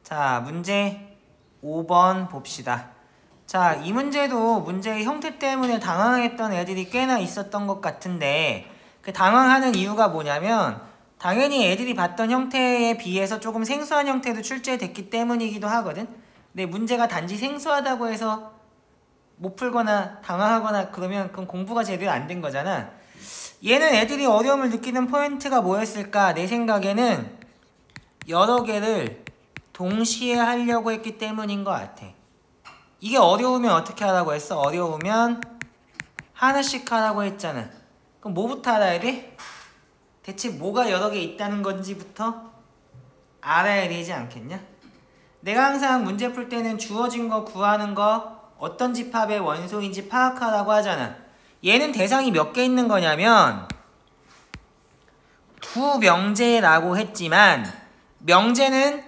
자, 문제 5번 봅시다. 자, 이 문제도 문제의 형태 때문에 당황했던 애들이 꽤나 있었던 것 같은데, 그 당황하는 이유가 뭐냐면 당연히 애들이 봤던 형태에 비해서 조금 생소한 형태도 출제됐기 때문이기도 하거든. 근데 문제가 단지 생소하다고 해서 못 풀거나 당황하거나 그러면 그건 공부가 제대로 안 된 거잖아. 얘는 애들이 어려움을 느끼는 포인트가 뭐였을까? 내 생각에는 여러 개를 동시에 하려고 했기 때문인 것 같아. 이게 어려우면 어떻게 하라고 했어? 어려우면 하나씩 하라고 했잖아. 그럼 뭐부터 알아야 돼? 대체 뭐가 여러 개 있다는 건지부터 알아야 되지 않겠냐? 내가 항상 문제 풀 때는 주어진 거 구하는 거 어떤 집합의 원소인지 파악하라고 하잖아. 얘는 대상이 몇 개 있는 거냐면 두 명제라고 했지만 명제는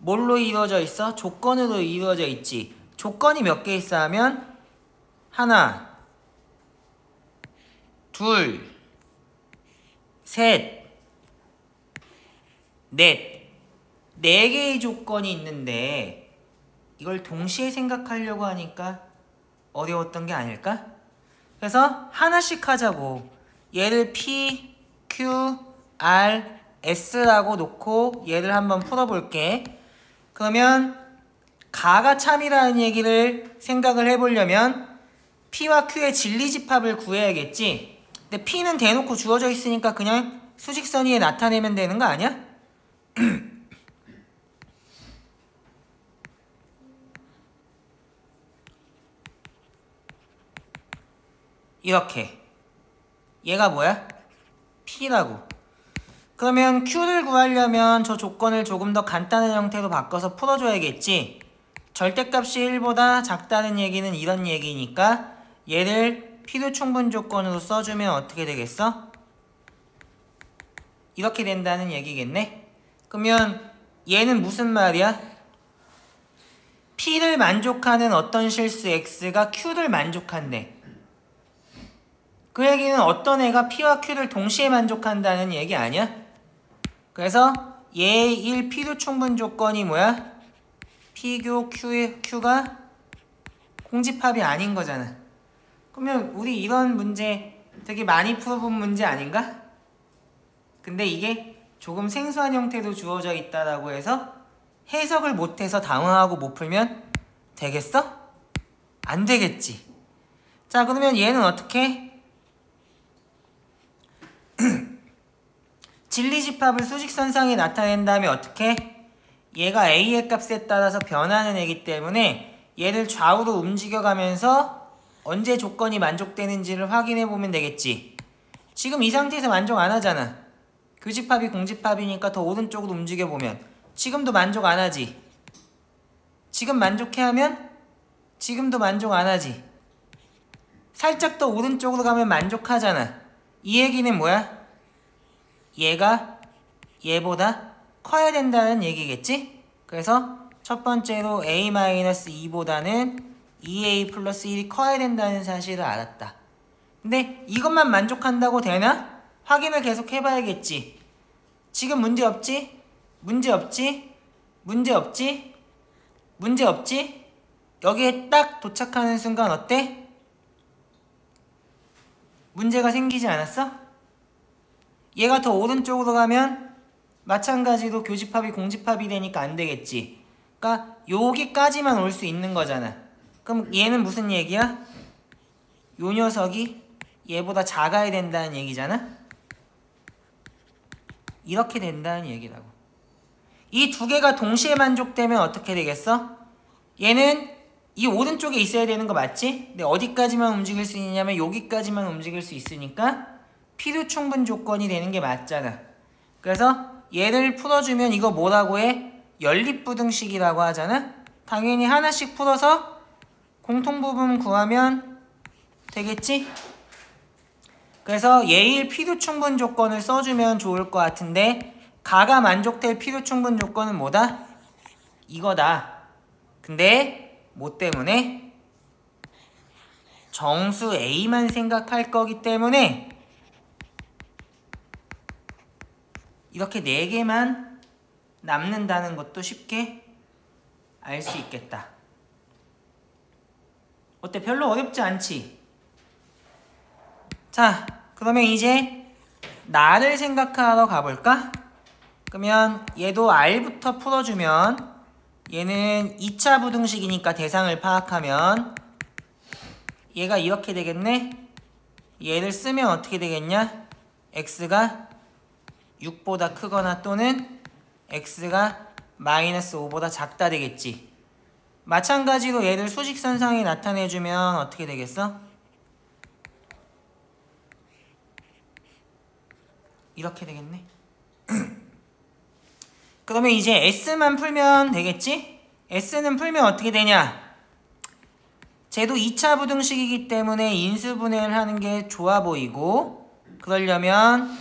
뭘로 이루어져 있어? 조건으로 이루어져 있지. 조건이 몇 개 있어 하면 하나, 둘, 셋, 넷. 네 개의 조건이 있는데 이걸 동시에 생각하려고 하니까 어려웠던 게 아닐까? 그래서 하나씩 하자고. 얘를 P, Q, R, S라고 놓고 얘를 한번 풀어볼게. 그러면 가가 참이라는 얘기를 생각을 해보려면 P와 Q의 진리집합을 구해야겠지. 근데 P는 대놓고 주어져 있으니까 그냥 수직선 위에 나타내면 되는 거 아니야? 이렇게. 얘가 뭐야? P라고. 그러면 Q를 구하려면 저 조건을 조금 더 간단한 형태로 바꿔서 풀어줘야겠지. 절대값이 1보다 작다는 얘기는 이런 얘기니까 얘를 필요 충분 조건으로 써주면 어떻게 되겠어? 이렇게 된다는 얘기겠네? 그러면 얘는 무슨 말이야? P를 만족하는 어떤 실수 X가 Q를 만족한대. 그 얘기는 어떤 애가 P와 Q를 동시에 만족한다는 얘기 아니야? 그래서 얘의 1 필요 충분 조건이 뭐야? P교 Q가 공집합이 아닌 거잖아. 그러면 우리 이런 문제 되게 많이 풀어본 문제 아닌가? 근데 이게 조금 생소한 형태로 주어져 있다라고 해서 해석을 못해서 당황하고 못 풀면 되겠어? 안 되겠지. 자, 그러면 얘는 어떻게? 진리집합을 수직선상에 나타낸 다음에 어떻게? 얘가 A의 값에 따라서 변하는 애기 때문에 얘를 좌우로 움직여가면서 언제 조건이 만족되는지를 확인해보면 되겠지. 지금 이 상태에서 만족 안 하잖아. 교집합이 공집합이니까 더 오른쪽으로 움직여보면 지금도 만족 안 하지. 지금 만족해 하면 지금도 만족 안 하지. 살짝 더 오른쪽으로 가면 만족하잖아. 이 얘기는 뭐야? 얘가 얘보다 커야 된다는 얘기겠지? 그래서 첫 번째로 A-2보다는 2A 플러스 1이 커야 된다는 사실을 알았다. 근데 이것만 만족한다고 되나? 확인을 계속 해봐야겠지. 지금 문제 없지? 문제 없지? 문제 없지? 문제 없지? 여기에 딱 도착하는 순간 어때? 문제가 생기지 않았어? 얘가 더 오른쪽으로 가면 마찬가지로 교집합이 공집합이 되니까 안 되겠지. 그러니까 여기까지만 올 수 있는 거잖아. 그럼 얘는 무슨 얘기야? 요 녀석이 얘보다 작아야 된다는 얘기잖아? 이렇게 된다는 얘기라고. 이 두 개가 동시에 만족되면 어떻게 되겠어? 얘는 이 오른쪽에 있어야 되는 거 맞지? 근데 어디까지만 움직일 수 있냐면 여기까지만 움직일 수 있으니까 필요 충분 조건이 되는 게 맞잖아. 그래서 얘를 풀어주면 이거 뭐라고 해? 연립부등식이라고 하잖아? 당연히 하나씩 풀어서 공통부분 구하면 되겠지? 그래서 얘의 필요 충분 조건을 써주면 좋을 것 같은데 가가 만족될 필요 충분 조건은 뭐다? 이거다. 근데 뭐 때문에? 정수 A만 생각할 거기 때문에 이렇게 4개만 남는다는 것도 쉽게 알 수 있겠다. 어때? 별로 어렵지 않지? 자, 그러면 이제 나를 생각하러 가볼까? 그러면 얘도 R부터 풀어주면 얘는 2차 부등식이니까 대상을 파악하면 얘가 이렇게 되겠네? 얘를 쓰면 어떻게 되겠냐? x가 6보다 크거나 또는 x가 마이너스 5보다 작다 되겠지. 마찬가지로 얘를 수직선상에 나타내주면 어떻게 되겠어? 이렇게 되겠네. 그러면 이제 S만 풀면 되겠지? S는 풀면 어떻게 되냐? 쟤도 2차 부등식이기 때문에 인수분해를 하는 게 좋아 보이고, 그러려면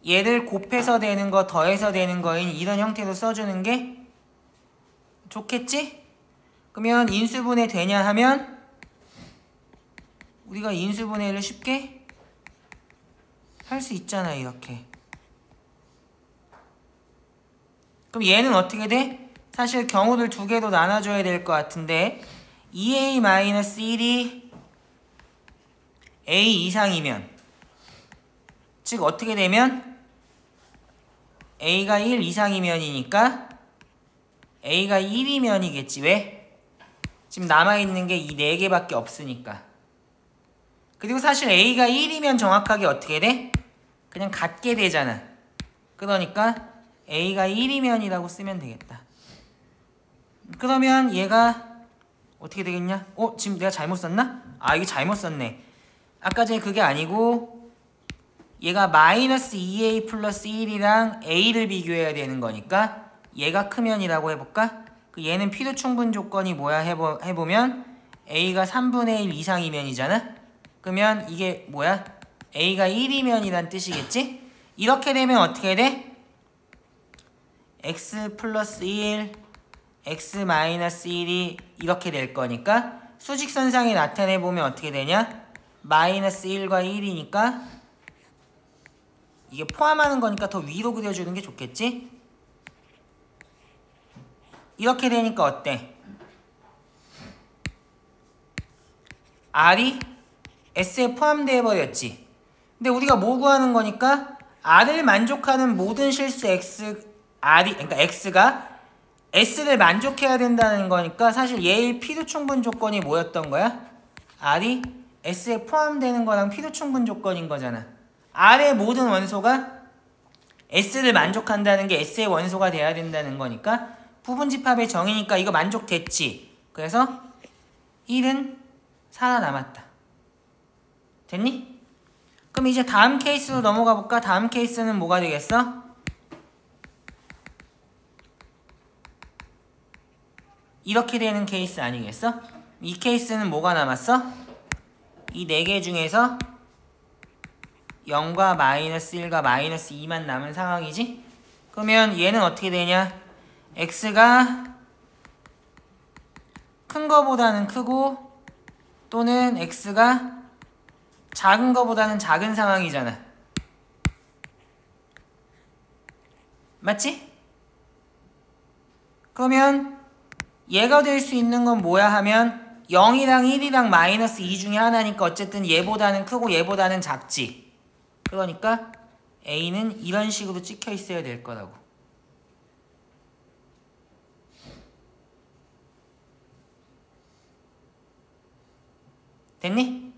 얘를 곱해서 되는 거, 더해서 되는 거인 이런 형태로 써주는 게 좋겠지? 그러면 인수분해 되냐 하면 우리가 인수분해를 쉽게 할 수 있잖아, 이렇게. 그럼 얘는 어떻게 돼? 사실 경우를 두 개로 나눠줘야 될 것 같은데 2a-1이 a 이상이면, 즉 어떻게 되면 a가 1 이상이면이니까 a가 1이면이겠지. 왜? 지금 남아있는 게 이 4개밖에 없으니까. 그리고 사실 a가 1이면 정확하게 어떻게 돼? 그냥 같게 되잖아. 그러니까 a가 1이면이라고 쓰면 되겠다. 그러면 얘가 어떻게 되겠냐? 지금 내가 잘못 썼나? 이게 잘못 썼네. 아까 전에 그게 아니고 얘가 마이너스 2a 플러스 1이랑 a를 비교해야 되는 거니까 얘가 크면이라고 해볼까? 얘는 필요충분 조건이 뭐야 해보면 a가 3분의 1 이상이면이잖아? 그러면 이게 뭐야? a가 1이면이란 뜻이겠지? 이렇게 되면 어떻게 돼? x 플러스 1, x 마이너스 1이 이렇게 될 거니까 수직선상에 나타내보면 어떻게 되냐? 마이너스 1과 1이니까 이게 포함하는 거니까 더 위로 그려주는 게 좋겠지? 이렇게 되니까 어때? R이 S에 포함되어 버렸지. 근데 우리가 뭐 구하는 거니까 R을 만족하는 모든 실수 그러니까 X가 S를 만족해야 된다는 거니까 사실 얘의 필요충분 조건이 뭐였던 거야? R이 S에 포함되는 거랑 필요충분 조건인 거잖아. R의 모든 원소가 S를 만족한다는 게 S의 원소가 돼야 된다는 거니까 부분집합의 정의니까 이거 만족됐지. 그래서 1은 살아남았다. 됐니? 그럼 이제 다음 케이스로 넘어가 볼까? 다음 케이스는 뭐가 되겠어? 이렇게 되는 케이스 아니겠어? 이 케이스는 뭐가 남았어? 이 4개 중에서 0과 마이너스 1과 마이너스 2만 남은 상황이지? 그러면 얘는 어떻게 되냐? x가 큰 거보다는 크고 또는 x가 작은 거보다는 작은 상황이잖아. 맞지? 그러면 얘가 될 수 있는 건 뭐야 하면 0이랑 1이랑 마이너스 2 중에 하나니까 어쨌든 얘보다는 크고 얘보다는 작지. 그러니까 A는 이런 식으로 찍혀 있어야 될 거라고. 됐니?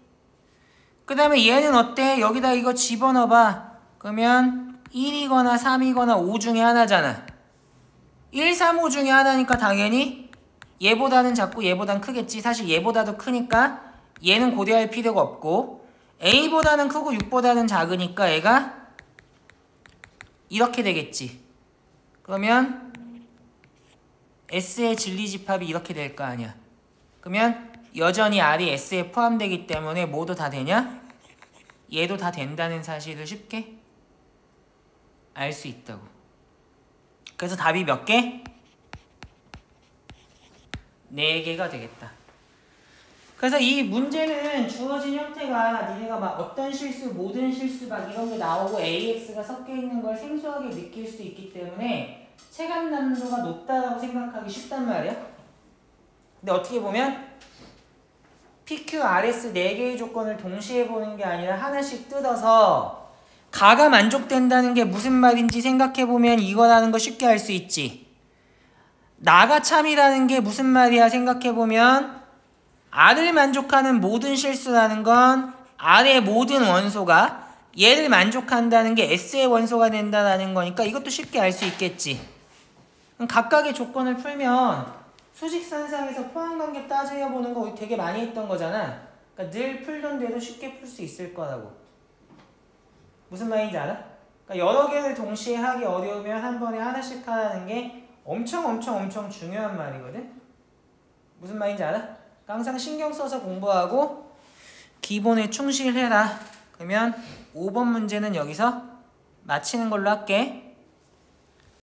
그 다음에 얘는 어때? 여기다 이거 집어넣어봐. 그러면 1이거나 3이거나 5 중에 하나잖아. 1, 3, 5 중에 하나니까 당연히 얘보다는 작고 얘보다는 크겠지. 사실 얘보다도 크니까 얘는 고려할 필요가 없고 A보다는 크고 6보다는 작으니까 얘가 이렇게 되겠지. 그러면 S의 진리집합이 이렇게 될 거 아니야. 그러면 여전히 R이 S에 포함되기 때문에 모두 다 되냐? 얘도 다 된다는 사실을 쉽게 알 수 있다고. 그래서 답이 몇 개? 4개가 되겠다. 그래서 이 문제는 주어진 형태가 니네가 막 어떤 실수, 모든 실수 막 이런 게 나오고 AX가 섞여 있는 걸 생소하게 느낄 수 있기 때문에 체감 난이도가 높다라고 생각하기 쉽단 말이야. 근데 어떻게 보면 PQ, RS 4개의 조건을 동시에 보는 게 아니라 하나씩 뜯어서 가가 만족된다는 게 무슨 말인지 생각해보면 이거라는 거 쉽게 알 수 있지. 나가 참이라는 게 무슨 말이야 생각해보면 R을 만족하는 모든 실수라는 건 R의 모든 원소가 얘를 만족한다는 게 S의 원소가 된다는 거니까 이것도 쉽게 알 수 있겠지. 그럼 각각의 조건을 풀면 수직선상에서 포항관계 따져보는 거 우리 되게 많이 했던 거잖아. 그러니까 늘 풀던 대로 쉽게 풀 수 있을 거라고. 무슨 말인지 알아? 그러니까 여러 개를 동시에 하기 어려우면 한 번에 하나씩 하라는 게 엄청 중요한 말이거든. 무슨 말인지 알아? 그러니까 항상 신경 써서 공부하고 기본에 충실해라. 그러면 5번 문제는 여기서 마치는 걸로 할게.